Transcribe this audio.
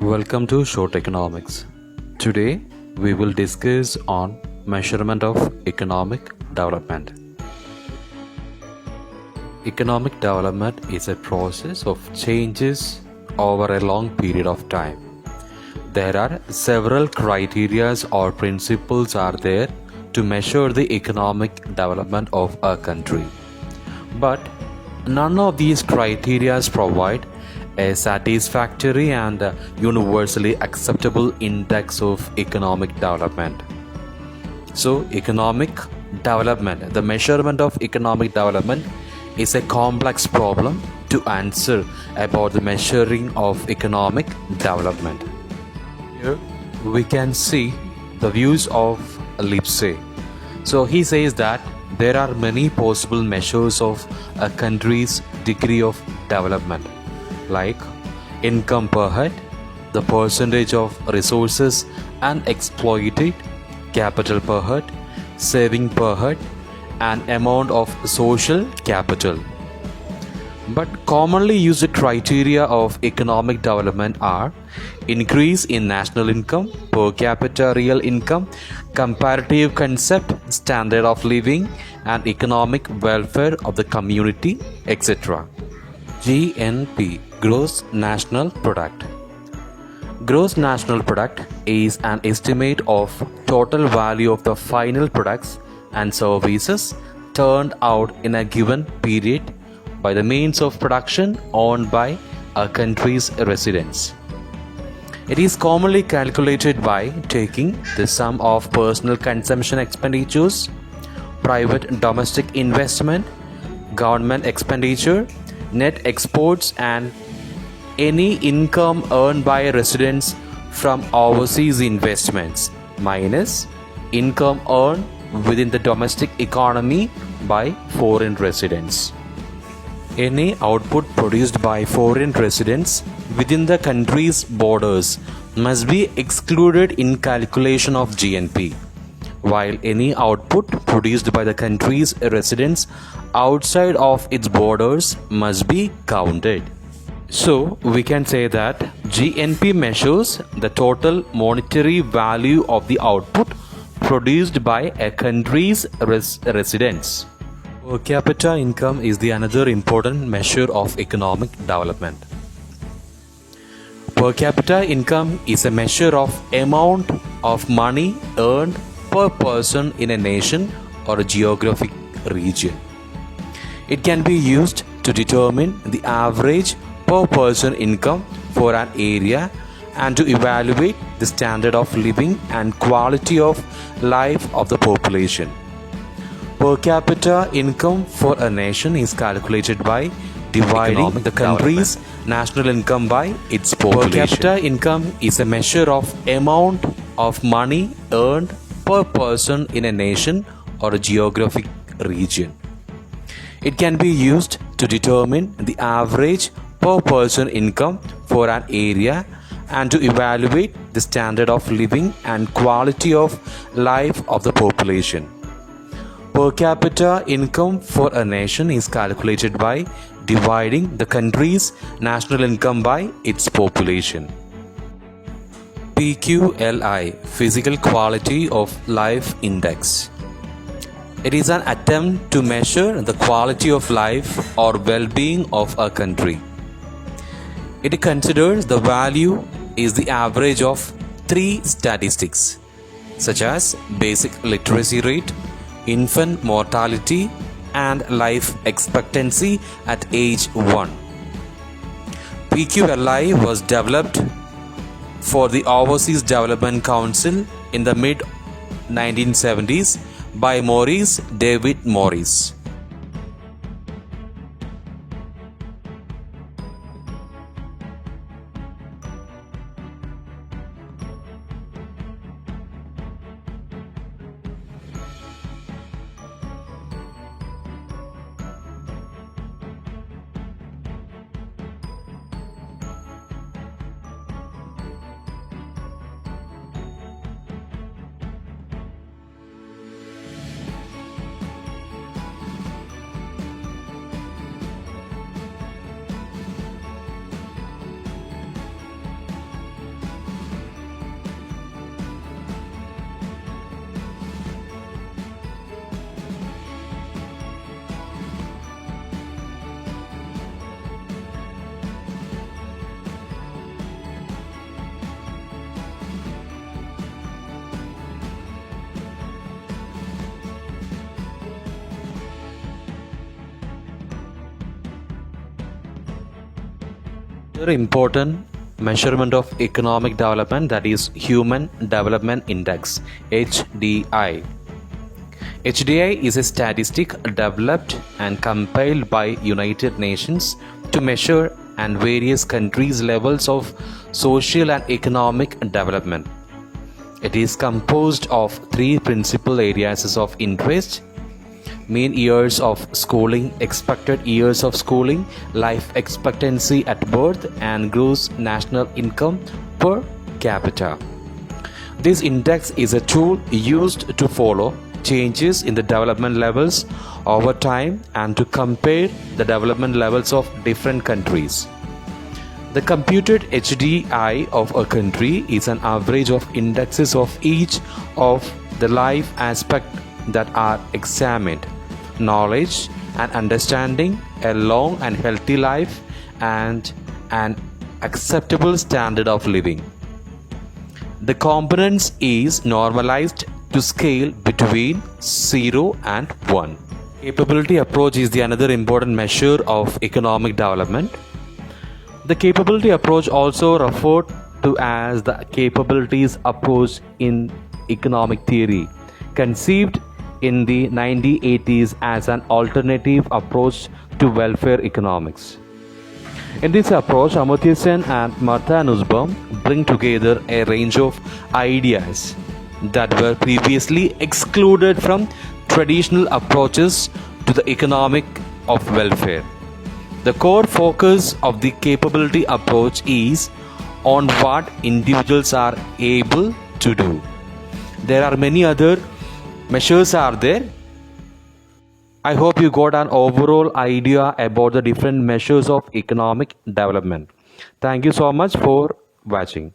Welcome to Short Economics. Today we will discuss on measurement of economic development. Economic development is a process of changes over a long period of time. There are several criteria or principles are there to measure the economic development of a country. But none of these criteria provide a satisfactory and universally acceptable index of economic development. So, economic development, the measurement of economic development is a complex problem to answer about the measuring of economic development. Here we can see the views of Lipsey. So he says that there are many possible measures of a country's degree of development, like income per head, the percentage of resources unexploited, capital per head, saving per head, and amount of social capital. But commonly used criteria of economic development are increase in national income, per capita real income, comparative concept, standard of living, and economic welfare of the community, etc. GNP, Gross National Product. Gross National Product is an estimate of total value of the final products and services turned out in a given period by the means of production owned by a country's residents. It is commonly calculated by taking the sum of personal consumption expenditures, private domestic investment, government expenditure, net exports, and any income earned by residents from overseas investments minus income earned within the domestic economy by foreign residents. Any output produced by foreign residents within the country's borders must be excluded in calculation of GNP, while any output produced by the country's residents outside of its borders must be counted. So, we can say that GNP measures the total monetary value of the output produced by a country's residents. Per capita income is the another important measure of economic development. Per capita income is a measure of amount of money earned per person in a nation or a geographic region. It can be used to determine the average per person income for an area and to evaluate the standard of living and quality of life of the population. Per capita income for a nation is calculated by dividing the country's national income by its population. Per capita income is a measure of amount of money earned per person in a nation or a geographic region. It can be used to determine the average per person income for an area and to evaluate the standard of living and quality of life of the population. Per capita income for a nation is calculated by dividing the country's national income by its population. PQLI, Physical Quality of Life Index. It is an attempt to measure the quality of life or well-being of a country. It considers the value is the average of three statistics such as basic literacy rate, infant mortality, and life expectancy at age 1. PQLI was developed for the Overseas Development Council in the mid-1970s by Maurice David Morris. Another important measurement of economic development, that is Human Development Index, HDI. HDI is a statistic developed and compiled by United Nations to measure and various countries' levels of social and economic development. It is composed of three principal areas of interest: mean years of schooling, expected years of schooling, life expectancy at birth, and gross national income per capita. This index is a tool used to follow changes in the development levels over time and to compare the development levels of different countries. The computed HDI of a country is an average of indexes of each of the life aspects that are examined: knowledge and understanding, a long and healthy life, and an acceptable standard of living. The components is normalized to scale between 0 and 1. Capability approach is the another important measure of economic development. The capability approach, also referred to as the capabilities approach in economic theory, conceived in the 1980s as an alternative approach to welfare economics. In this approach, Amartya Sen and Martha Nussbaum bring together a range of ideas that were previously excluded from traditional approaches to the economic of welfare. The core focus of the capability approach is on what individuals are able to do. There are many other measures are there. I hope you got an overall idea about the different measures of economic development. Thank you so much for watching.